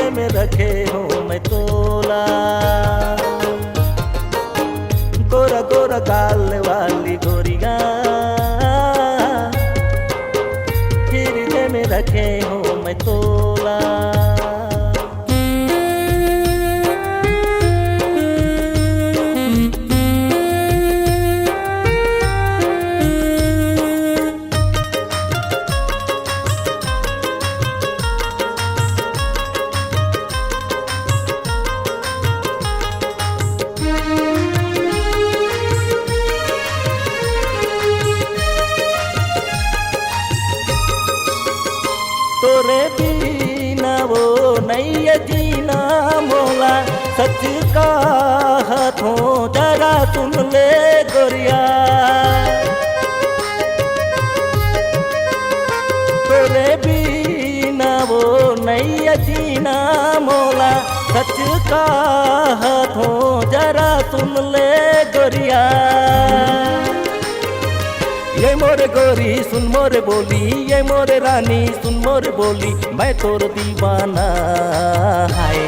हृदय में रखे हूँ मैं तोला। गोरा गोरा गाल वाली गोरियां हृदय में रखे हूँ मैं तोला। तोरे बिना वो नहीं जीना मोला, सच का हाथों जरा सुन ले गोरिया। तोरे बिना वो नहीं जीना मोला, सच का हाथों जरा सुन ले गोरिया। ये मोरे गोरी सुन मोरे बोली, ये मोरे रानी सुन मोरे बोली, मैं तोर दीवाना हाय।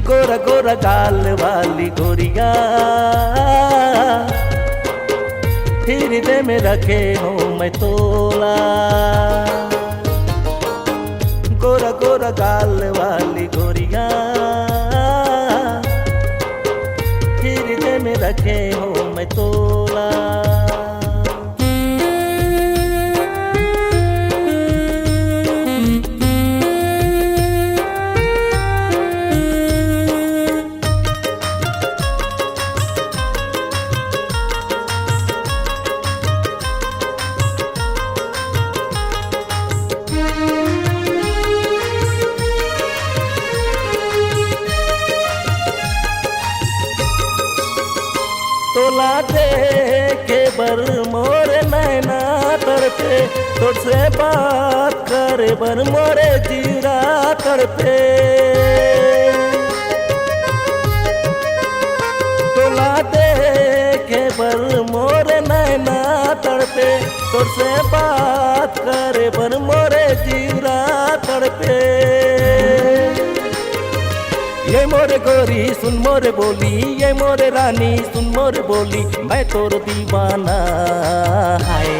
गोरा गोरा गाल वाली गोरिया हृदय में रखे हूँ मैं तोला। गोरा गोरा गाल वाली गोरिया हृदय में रखे हूँ मैं तोला। तोला देखे बर मोरे नैना तड़पे, तुझसे बात करे बर मोरे जीरा तड़पे। तोला देखे बर मोरे नैना तड़पे, तुझसे बात करे बर मोरे जीरा तड़पे। ये मोरे गोरी सुन मोरे बोली, ये मोरे रानी सुन मोरे बोली, मैं तोर दीवाना हाय।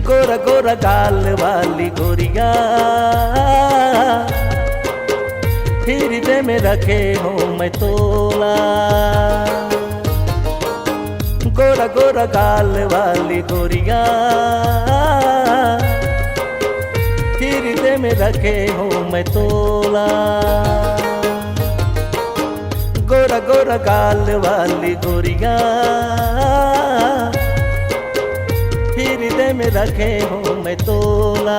गोरा गोरा गाल वाली गोरिया हृदय में रखे हूँ मैं तोला। गोरा गोरा गाल वाली गोरिया हृदय में रखे हूँ मैं तोला। गोरा गोरा गाल वाली गोरिया हृदय में रखे हूँ मैं तोला।